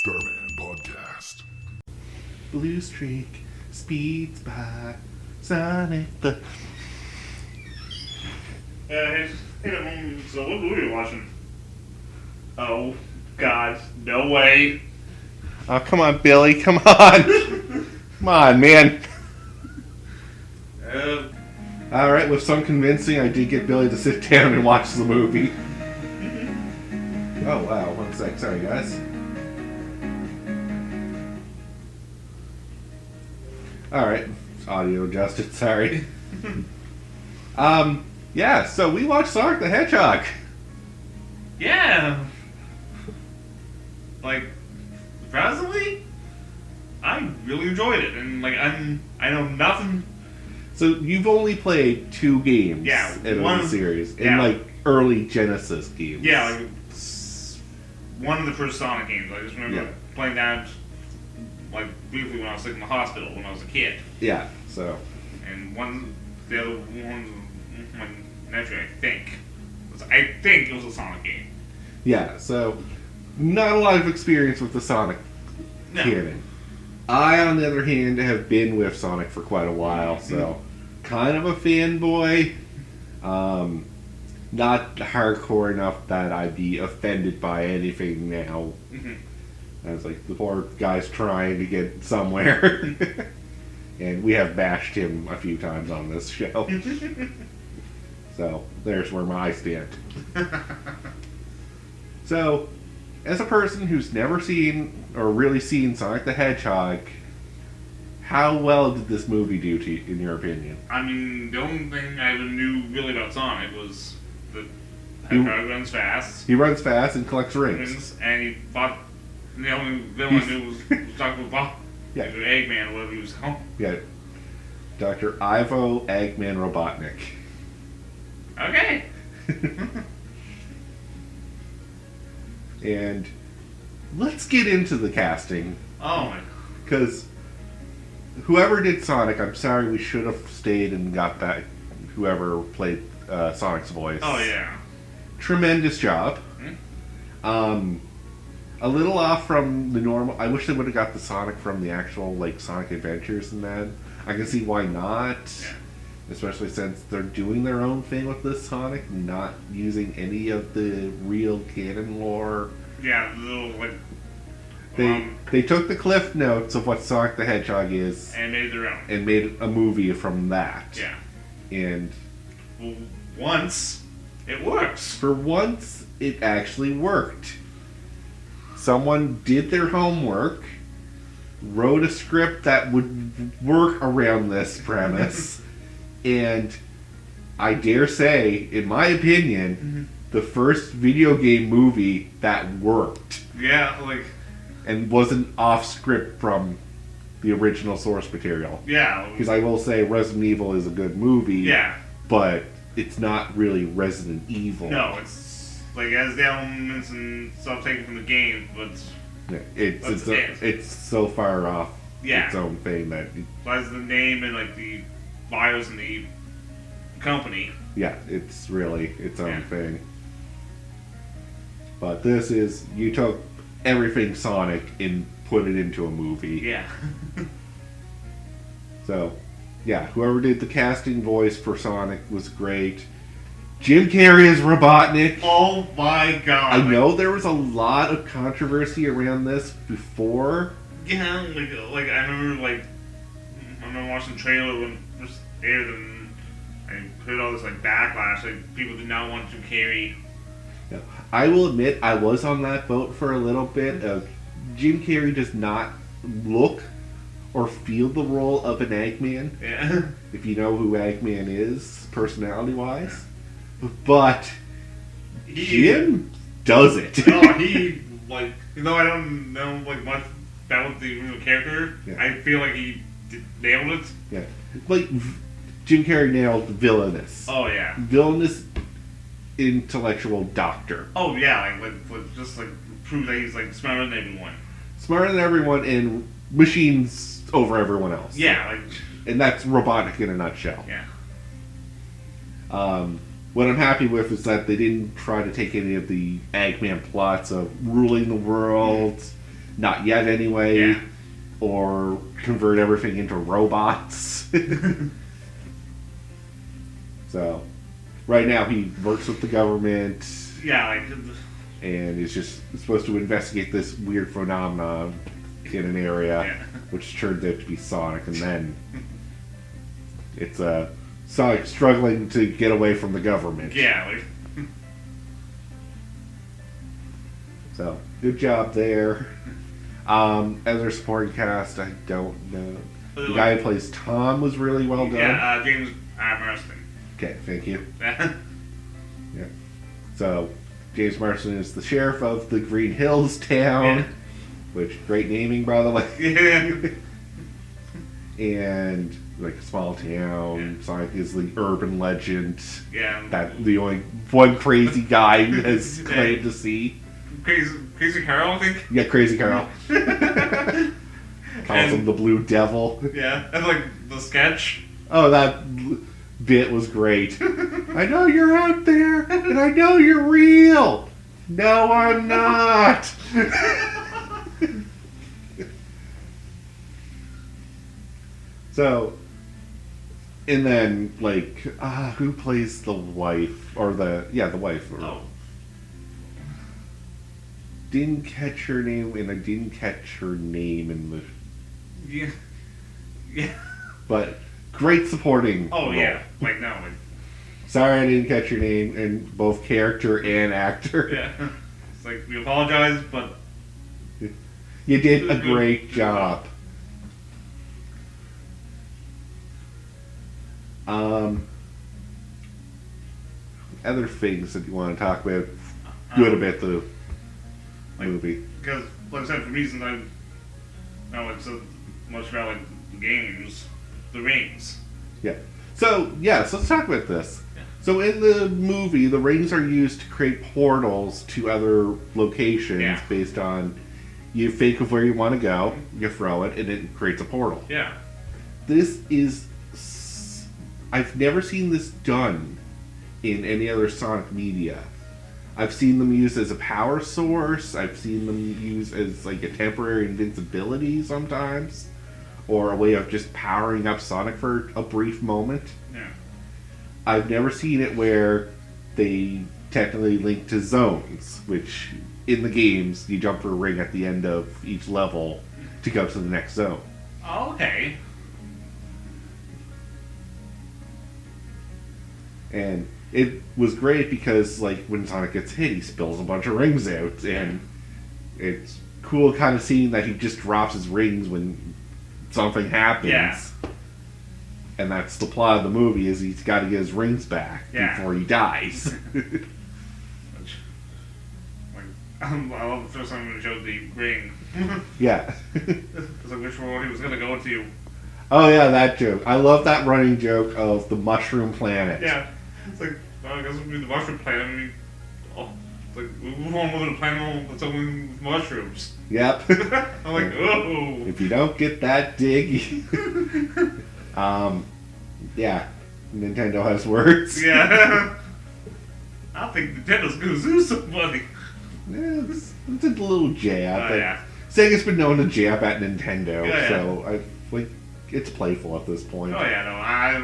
Starmen Podcast. Blue streak speeds by Sonic the... Hey, so what movie are you watching? Oh, God, no way. Oh, come on, Billy, come on. Come on, man. Alright, with some convincing, I did get Billy to sit down and watch the movie. Oh, wow, 1 sec. Sorry, guys. Alright, audio adjusted, sorry. Yeah, so we watched Sonic the Hedgehog. Yeah. Like, surprisingly, I really enjoyed it, and I know nothing. So you've only played 2 games in the series, in early Genesis games. Yeah, one of the first Sonic games. I just remember playing that briefly when I was in the hospital when I was a kid. Yeah, so. And the other one, my nephew, I think it was a Sonic game. Yeah, so not a lot of experience with the Sonic canon. I, on the other hand, have been with Sonic for quite a while, so kind of a fanboy. Not hardcore enough that I'd be offended by anything now. I was like, the poor guy's trying to get somewhere. And we have bashed him a few times on this show. So, there's where I stand. So, as a person who's never seen, or really seen Sonic the Hedgehog, how well did this movie do to you, in your opinion? I mean, the only thing I ever knew really about Sonic was the Hedgehog runs fast. He runs fast and collects rings. And he fought. The only villain I knew was Dr. Eggman, or whatever he was called. Yeah. Dr. Ivo Eggman Robotnik. Okay. And let's get into the casting. Oh my. Because whoever did Sonic, I'm sorry, we should have stayed and got that. Whoever played Sonic's voice. Oh yeah. Tremendous job. A little off from the normal. I wish they would have got the Sonic from the actual Sonic Adventures and that. I can see why not. Yeah. Especially since they're doing their own thing with this Sonic, not using any of the real canon lore. Yeah, the little They took the cliff notes of what Sonic the Hedgehog is and made their own. And made a movie from that. Yeah. And once it works. For once, it actually worked. Someone did their homework, wrote a script that would work around this premise, and I dare say, in my opinion, the first video game movie that worked. Yeah, and wasn't off script from the original source material. Yeah. Because I will say Resident Evil is a good movie. Yeah. But it's not really Resident Evil. No, it's has the elements and stuff taken from the game, but it's so far off its own thing that besides the name and the bios and the company. Yeah, it's really its own thing. But this is, you took everything Sonic and put it into a movie. Yeah. So, yeah, whoever did the casting voice for Sonic was great. Jim Carrey as Robotnik. Oh my god. I know there was a lot of controversy around this before. Yeah, I remember watching the trailer when it first aired and I heard all this backlash. People did not want Jim Carrey. Yeah. I will admit I was on that boat for a little bit. Jim Carrey does not look or feel the role of an Eggman. Yeah. If you know who Eggman is, personality-wise. But Jim does it. No, he even though I don't know much about the original character, I feel like he nailed it. Yeah, Jim Carrey nailed villainous. Oh yeah, villainous intellectual doctor. Oh yeah, just prove that he's smarter than everyone. Smarter than everyone and machines over everyone else. Yeah, and that's Robotnik in a nutshell. Yeah. What I'm happy with is that they didn't try to take any of the Eggman plots of ruling the world, Not yet, anyway. Yeah. Or convert everything into robots. So, right now he works with the government. Yeah, like. And is just supposed to investigate this weird phenomenon in an area, which turns out to be Sonic, and then it's Sonic struggling to get away from the government. Yeah, like. So, good job there. As our supporting cast, I don't know. The guy who plays Tom was really well done. Yeah, James Marsden. Okay, thank you. Yeah. Yeah. So, James Marsden is the sheriff of the Green Hills town, which, great naming, by the way. Yeah. And, like, a small town. Sonic is the urban legend. Yeah. That the only one crazy guy has claimed to see. Crazy Carol, I think? Yeah, Crazy Carol. Calls him the Blue Devil. Yeah, and like the sketch. Oh, that bit was great. I know you're out there, and I know you're real. No, I'm not. So, and then, like, who plays the wife? Or the wife. Oh. Didn't catch her name, and I didn't catch her name in the... Yeah. Yeah. But, great supporting Oh, role. yeah. Like, no. Like, sorry I didn't catch your name in both character and actor. yeah. It's like, we apologize, but... You did a great job. Other things that you want to talk about good about the movie? Because, like I said, for reasons I know like so much about like the games, the rings. Yeah. So, yes, let's talk about this. Yeah. So in the movie, the rings are used to create portals to other locations based on you think of where you want to go, you throw it, and it creates a portal. Yeah. This is... I've never seen this done in any other Sonic media. I've seen them used as a power source. I've seen them used as like a temporary invincibility sometimes. Or a way of just powering up Sonic for a brief moment. Yeah. I've never seen it where they technically link to zones, which in the games you jump through a ring at the end of each level to go to the next zone. Oh, okay. And it was great because, like, when Sonic gets hit, he spills a bunch of rings out, and it's cool kind of seeing that he just drops his rings when something happens. Yeah. And that's the plot of the movie, is he's got to get his rings back before he dies. I love the first time when he showed the ring. Yeah. Because I wish where he was going to go to. Oh yeah, that joke. I love that running joke of the mushroom planet. Yeah. It's like, I guess it would be the mushroom planet. I mean, it's like, we move on with the planet that's only with mushrooms. Yep. I'm like, oh. If you don't get that dig, yeah, Nintendo has words. Yeah. I think Nintendo's gonna sue somebody. Yeah, it's a little jab. Oh, yeah. Sega's been known to jab at Nintendo, Yeah. so it's playful at this point. Oh yeah, no, I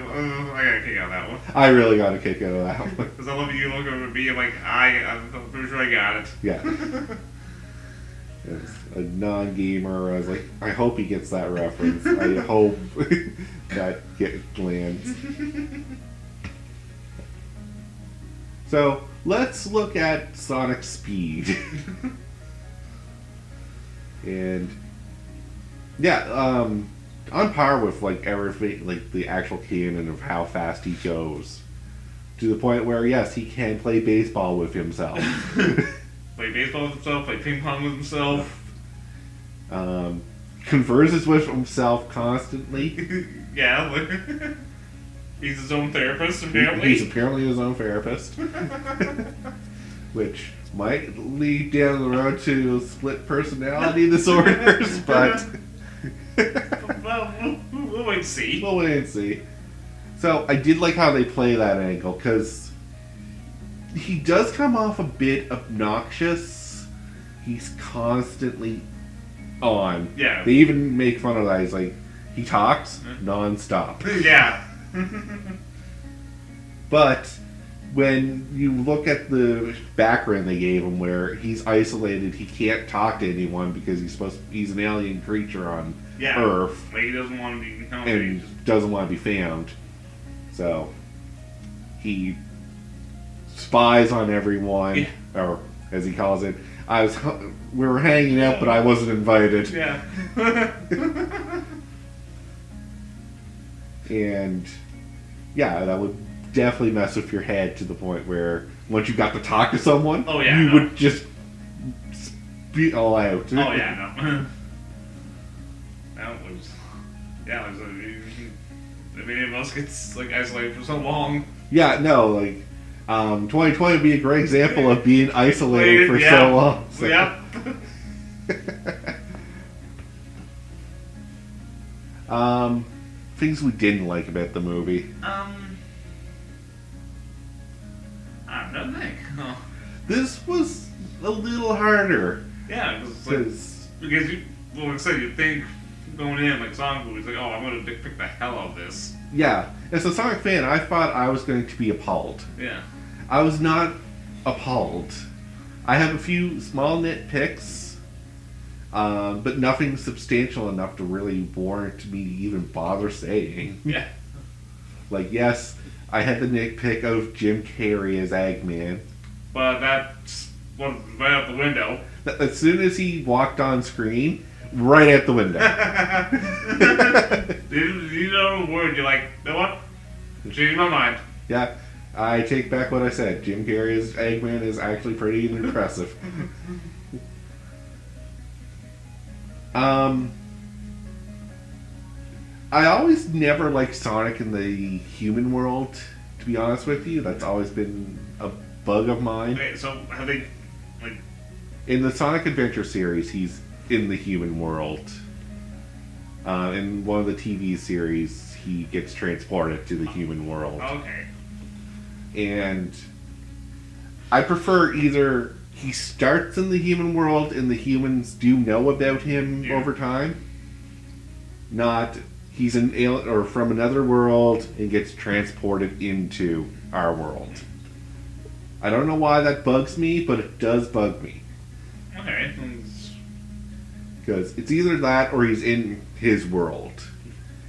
got a kick out of that one. I really got a kick out of that one. Because I love you looking at me, I'm like, I'm pretty sure I got it. Yeah. As a non-gamer, I was like, I hope he gets that reference. I hope that lands. So, let's look at Sonic Speed. And, yeah, on par with, like, everything, like, the actual canon of how fast he goes. To the point where, yes, he can play baseball with himself. Play baseball with himself, play ping pong with himself. Converses with himself constantly. Yeah, he's his own therapist, apparently. He's apparently his own therapist. Which might lead down the road to split personality disorders, but... Well, we'll wait and see. We'll wait and see. So, I did like how they play that angle, because he does come off a bit obnoxious. He's constantly on. Yeah. They even make fun of that. He's like, he talks non-stop. Yeah. But when you look at the background they gave him, where he's isolated, he can't talk to anyone because he's an alien creature on Earth. Like he doesn't want to be and doesn't want to be found. So he spies on everyone, or as he calls it, we were hanging out, but I wasn't invited. Yeah. And yeah, that would definitely mess with your head to the point where once you got to talk to someone, you would just be all out. Oh yeah, no. That was, yeah, it was I mean, it must get like isolated for so long. Yeah, no, like 2020 would be a great example of being isolated for so long. So. Yeah. Things we didn't like about the movie. I don't think. Oh. This was a little harder. Yeah, because you, well, like I said, you think going in like Sonic movies, like, oh, I'm gonna pick the hell out of this. Yeah, as a Sonic fan, I thought I was going to be appalled. Yeah. I was not appalled. I have a few small nitpicks, but nothing substantial enough to really warrant me even bother saying. Yeah. Like, yes, I had the nitpick of Jim Carrey as Eggman. But that's right out the window. As soon as he walked on screen, right out the window. You know a word, you're like, you know what? Changed my mind. Yeah, I take back what I said. Jim Carrey's Eggman is actually pretty impressive. I always never liked Sonic in the human world, to be honest with you. That's always been a bug of mine. Okay, so have they, like... In the Sonic Adventure series, he's in the human world. In one of the TV series, he gets transported to the human world. Okay. And I prefer either he starts in the human world and the humans do know about him over time, not he's an alien or from another world and gets transported into our world. I don't know why that bugs me, but it does bug me. Okay. Because it's either that or he's in his world.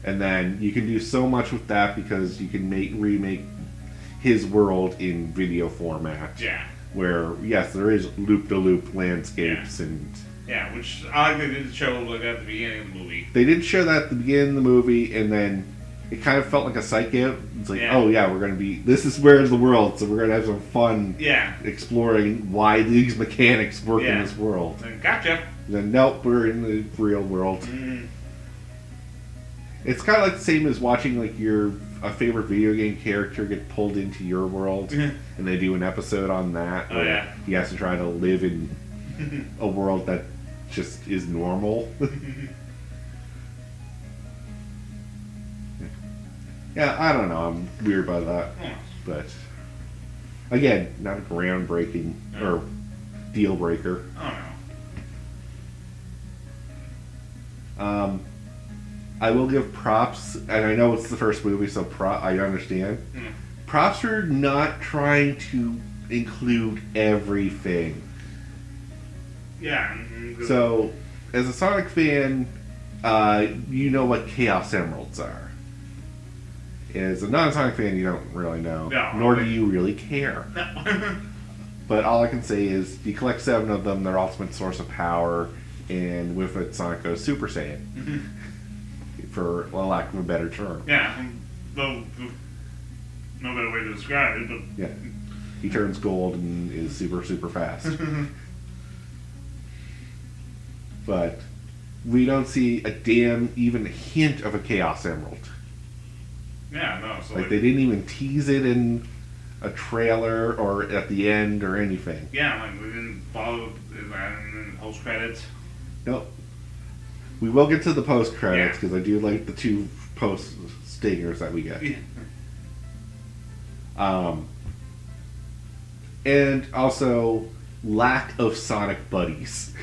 And then you can do so much with that because you can remake his world in video format. Yeah. Where, yes, there is loop-to-loop landscapes and... Yeah, which I like they did show like at the beginning of the movie. They did show that at the beginning of the movie, and then it kind of felt like a psych out. It's like, oh yeah, we're going to be... This is where's the world, so we're going to have some fun exploring why these mechanics work in this world. And gotcha. And then, nope, we're in the real world. Mm. It's kind of like the same as watching like a favorite video game character get pulled into your world, and they do an episode on that where he has to try to live in a world that just is normal. Yeah, I don't know. I'm weird by that, but again, not a groundbreaking or deal breaker. Oh no. I will give props, and I know it's the first movie, so I understand. Props for not trying to include everything. Yeah. So, as a Sonic fan, you know what Chaos Emeralds are. As a non-Sonic fan, you don't really know, nor do you really care. No. But all I can say is, you collect 7 of them, their ultimate source of power, and with it, Sonic goes Super Saiyan. For lack of a better term. Yeah, no better way to describe it, but... Yeah. He turns gold and is super, super fast. But we don't see a damn, even a hint of a Chaos Emerald. Yeah, no, so... Like, they didn't even tease it in a trailer or at the end or anything. Yeah, like, we didn't follow in post-credits. Nope. We will get to the post-credits, because I do like the 2 post-stingers that we get. Yeah. And also, lack of Sonic buddies.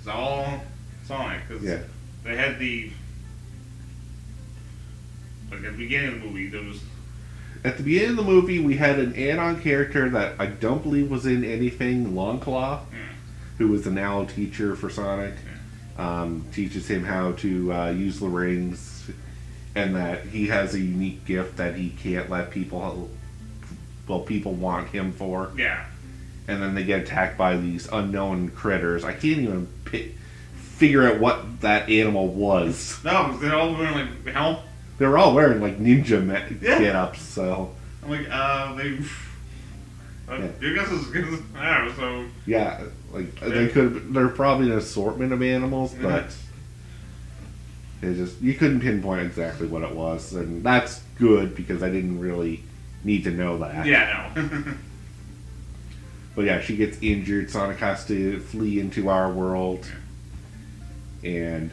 all Sonic. Cause Yeah. they had the like at the beginning of the movie there was At the beginning of the movie, we had an add-on character that I don't believe was in anything, Longclaw, who was an owl teacher for Sonic. Teaches him how to use the rings, and that he has a unique gift that he can't let people want him for. yeah. And then they get attacked by these unknown critters. I can't even figure out what that animal was. No, because they're all wearing like helmet. They were all wearing like ninja Yeah. get-ups, so... I'm like, they. Yeah. Your guess is as good as I don't know, so. Yeah, like they could. They're probably an assortment of animals, but it just you couldn't pinpoint exactly what it was, and that's good because I didn't really need to know that. Yeah, no. But yeah, she gets injured. Sonic has to flee into our world, and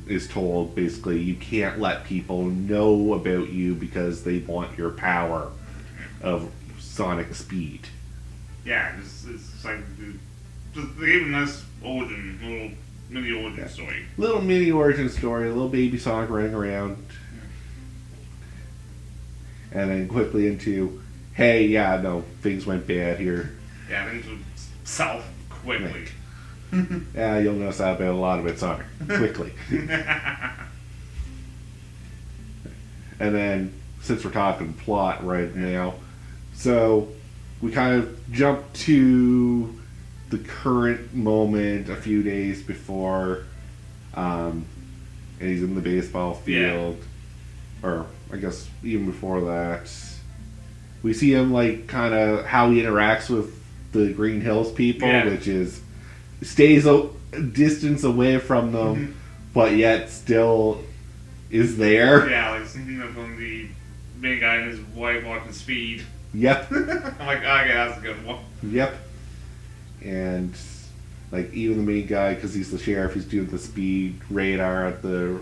is told basically you can't let people know about you because they want your power of Sonic speed. Yeah, it's like just they gave a nice origin, little mini origin story. Little mini origin story, a little baby Sonic running around. And then quickly into, hey, yeah, no, things went bad here. Yeah, things went south quickly. Yeah, you'll notice that about a lot of it, Sonic. Quickly. And then, since we're talking plot right now, so we kind of jump to the current moment a few days before, and he's in the baseball field, or I guess even before that. We see him like kind of how he interacts with the Green Hills people, which is stays a distance away from them, but yet still is there. Yeah, like from the main guy and his wife watching Speed. Yep. I'm like, okay, that's a good one. Yep. And like even the main guy, because he's the sheriff, he's doing the speed radar at the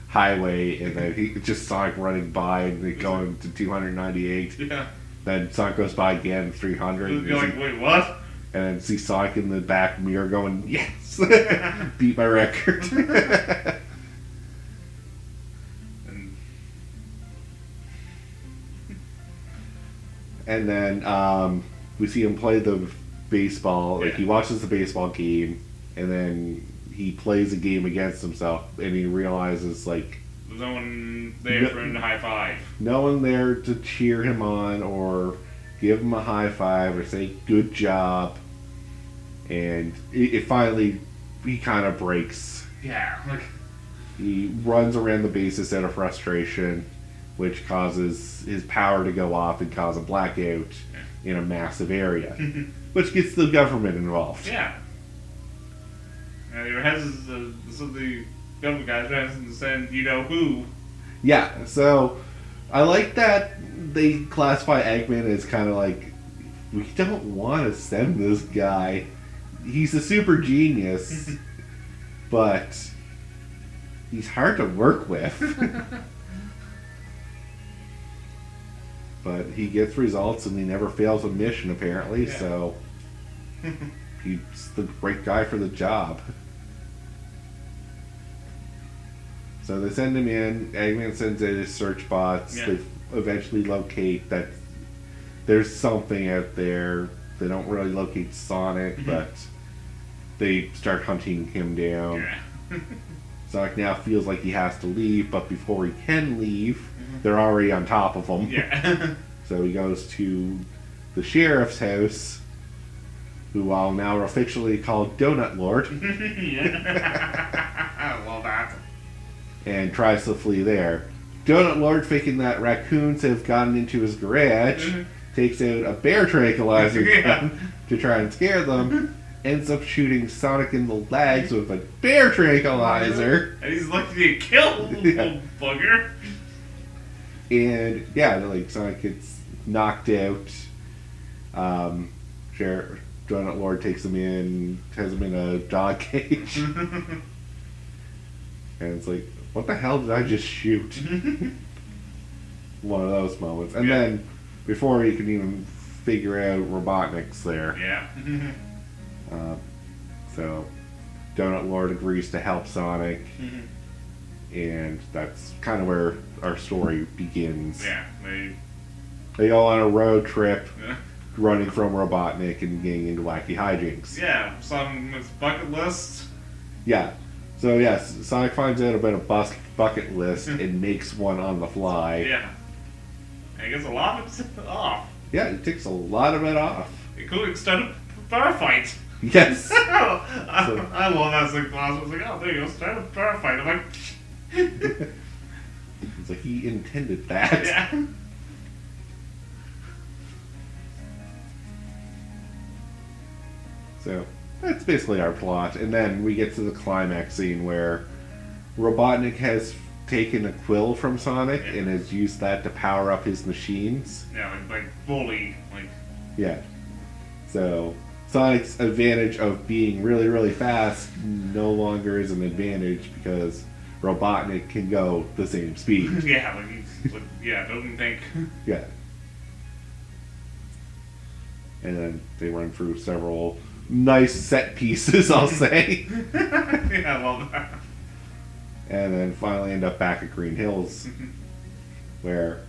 highway, and then he just Sonic running by and they going to 298. Yeah. Then Sonic goes by again, 300. You're like, wait, what? And then see Sonic in the back mirror going, yes, beat my record. And then we see him play the baseball. Like he watches the baseball game, and then he plays a game against himself, and he realizes like there's no one there for him to high five. No one there to cheer him on or give him a high five or say good job. And it finally, he kind of breaks. Yeah, like he runs around the bases out of frustration, which causes his power to go off and cause a blackout in a massive area, which gets the government involved. Yeah. And he has the government guys trying to send you know who. Yeah, so I like that they classify Eggman as kind of like, we don't want to send this guy. He's a super genius, but he's hard to work with. But he gets results and he never fails a mission apparently, so he's the right guy for the job. So they send him in, Eggman sends in his search bots, they eventually locate that there's something out there. They don't really locate Sonic, but they start hunting him down. Sonic now feels like he has to leave, but before he can leave, they're already on top of him. Yeah. So he goes to the sheriff's house, who I'll now officially call Donut Lord. I love that. And tries to flee there. Donut Lord, thinking that raccoons have gotten into his garage, takes out a bear tranquilizer gun to try and scare them, ends up shooting Sonic in the legs with a bear tranquilizer. And he's lucky to get killed, little bugger. And yeah, like Sonic gets knocked out. Sheriff Donut Lord takes him in, has him in a dog cage. And it's like, what the hell did I just shoot? One of those moments. And then, before he can even figure out Robotnik's there, So, Donut Lord agrees to help Sonic, Mm-hmm. and that's kind of where our story begins. Yeah, They go on a road trip, yeah. running from Robotnik and getting into wacky hijinks. Yeah, some with bucket list. Yeah. So yes, Sonic finds out about a bucket list and makes one on the fly. Yeah. And he gets a lot of it off. Yeah, he takes a lot of it off. Including start a bar fight. Yes. I love that thing. I was like, oh, there you go, start a bar fight. I'm like, It's like he intended that. yeah. So that's basically our plot, and then we get to the climax scene where Robotnik has taken a quill from Sonic and has used that to power up his machines. Yeah, like fully, like. Yeah. So Sonic's advantage of being really, really fast no longer is an advantage because Robotnik can go the same speed. Yeah, like he's, like, yeah, don't think. Yeah. And then they run through several nice set pieces, I'll say. Yeah, I love that. And then finally end up back at Green Hills, where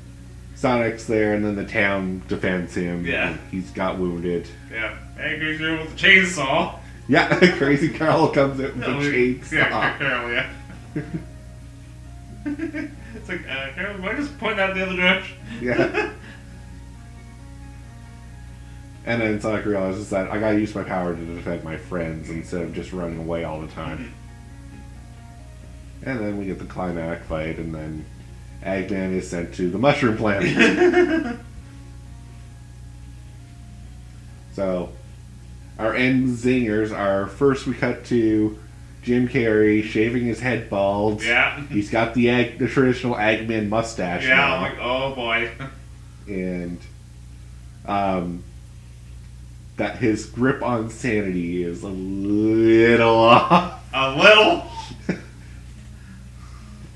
Sonic's there, and then the town defends him. Yeah. He's got wounded. Yeah. Hey, Crazy Girl with the chainsaw. Yeah, Crazy Carl comes out with the chainsaw. Yeah, Carol, yeah. It's like, Carol, why just point that the other direction? Yeah. And then Sonic realizes that I gotta use my power to defend my friends instead of just running away all the time. And then we get the climax fight, and then Eggman is sent to the Mushroom Planet. So, our Endzingers are, first we cut to Jim Carrey shaving his head bald. Yeah. He's got the traditional Eggman mustache Yeah, now. I'm like, oh boy. And that his grip on sanity is a little off. A little.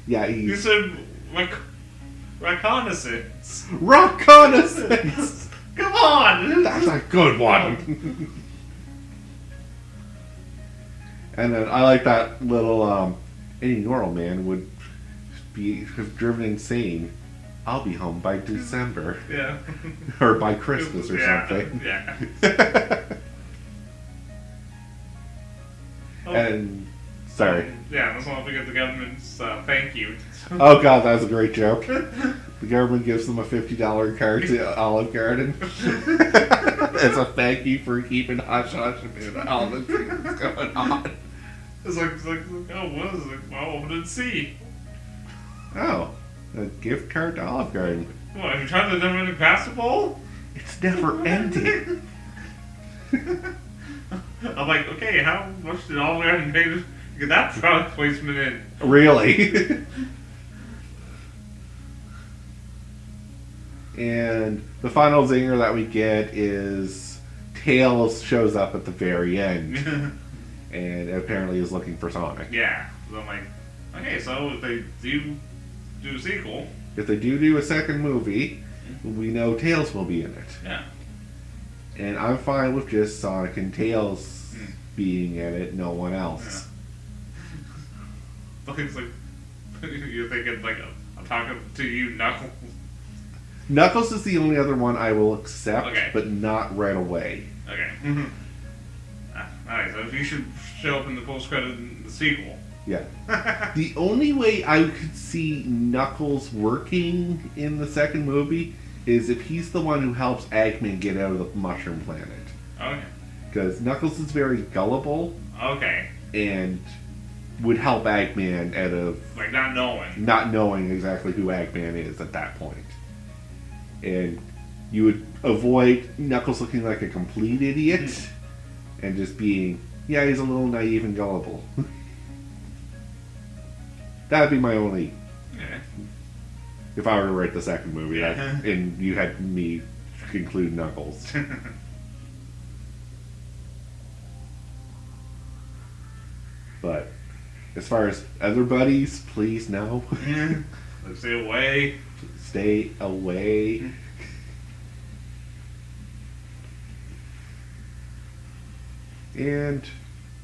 Yeah, You he's said reconnaissance. reconnaissance. Come on. That's a good one. And then I like that little any normal man would have driven insane. I'll be home by December. Yeah. Or by Christmas or Yeah, something. Yeah. And sorry. Yeah, let's not forget the government's thank you. Oh god, that was a great joke. The government gives them a $50 card to Olive Garden as a thank you for keeping hush hush about all the things that's going on. It's like, oh, what is it? Well, what did it see? Oh, a gift card to Olive Garden. What, have you tried the never-ending pasta bowl? It's never ending. I'm like, okay, how much did Olive Garden pay to get that product placement in? Really? And the final zinger that we get is Tails shows up at the very end and apparently is looking for Sonic. Yeah. So I'm like, okay, so if they do a sequel. If they do a second movie, we know Tails will be in it. Yeah. And I'm fine with just Sonic and Tails being in it, no one else. Yeah. It's like, you're thinking, like, I'm talking to you, Knuckles. Knuckles is the only other one I will accept, Okay. but not right away. Okay. Alright, so if you should show up in the post-credit in the sequel. Yeah. The only way I could see Knuckles working in the second movie is if he's the one who helps Eggman get out of the Mushroom Planet. Okay. Because Knuckles is very gullible Okay. and would help Eggman out of Like, not knowing. not knowing exactly who Eggman is at that point. And you would avoid Knuckles looking like a complete idiot and just being, yeah, he's a little naive and gullible. That would be my only... Yeah. If I were to write the second movie, Yeah. and you had me conclude Knuckles. But as far as other buddies, please no. Let's stay away. Stay away. And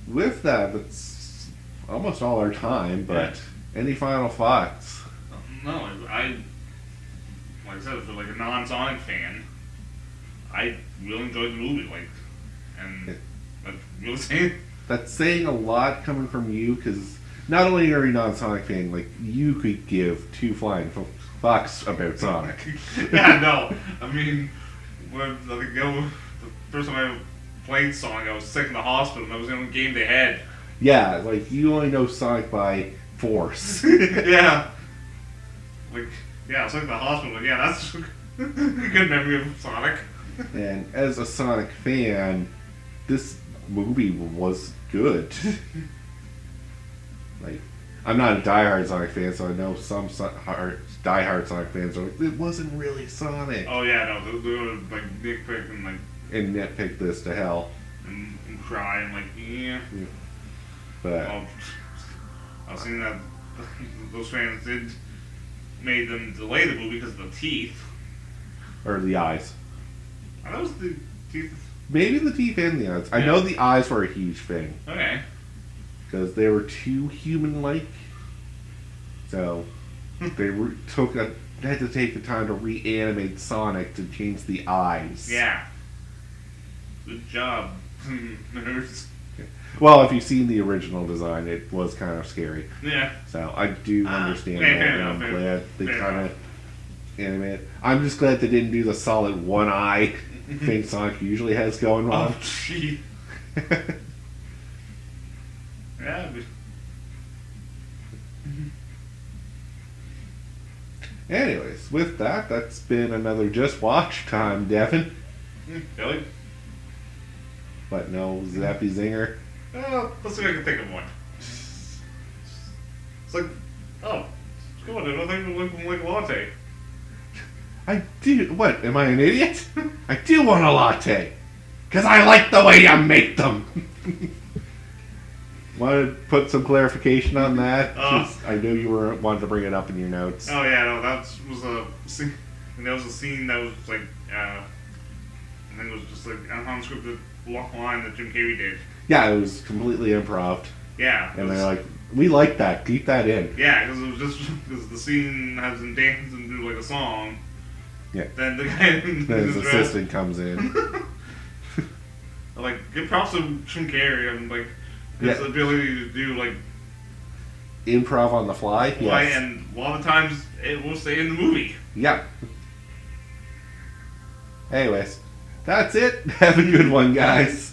with that, that's almost all our time. But any final thoughts? No, I like I said, for like a non-Sonic fan, I really enjoyed the movie. Like, and that's really saying. That's saying a lot coming from you, because not only are you a non-Sonic fan, like, you could give two flying fucks about Sonic. Yeah, no. I mean, when the first time I played Sonic, I was sick in the hospital, and that was the only game they had. Yeah, like, you only know Sonic by force. Yeah. Like, yeah, I was sick in the hospital. Like, yeah, that's a good memory of Sonic. And as a Sonic fan, this movie was good. Like, I'm not a diehard Sonic fan, so I know some diehard Sonic fans are like, it wasn't really Sonic. Oh yeah, no, they would like nitpick and nitpick this to hell. And cry and like, yeah. But Well, I was seeing that those fans made them delay the movie because of the teeth. or the eyes. That was the teeth. Maybe the teeth and the eyes. I know the eyes were a huge thing. Okay. Because they were too human-like. So they had to take the time to reanimate Sonic to change the eyes. Yeah. Good job, nerds. Well, if you've seen the original design, it was kind of scary. Yeah. So I do understand fair that, and enough, I'm glad they fair kind enough. of animated. I'm just glad they didn't do the solid one eye thing Sonic usually has going on. Oh, gee. Yeah. Anyways, with that, that's been another Just Watch time, Devin. Billy? But no Zappyzinger. Let's see if I can think of one. It's like, oh, come on, I don't think we're looking like a latte. I do. What? Am I an idiot? I do want a latte. Because I like the way you make them. Want to put some clarification on that? I know you wanted to bring it up in your notes. Oh yeah, no, that was a scene. And there was a scene that was like, I think it was just like an unscripted line that Jim Carrey did. Yeah, it was completely improv. Yeah. And they're like, we like that. Keep that in. Yeah, because it was just because the scene has him dance and do like a song. Yeah. Then the guy, Then his assistant comes in. Like, give props to Jim Carrey and like his ability to do like improv on the fly. Yes. And a lot of times it will stay in the movie. Yeah. Anyways, that's it. Have a good one, guys.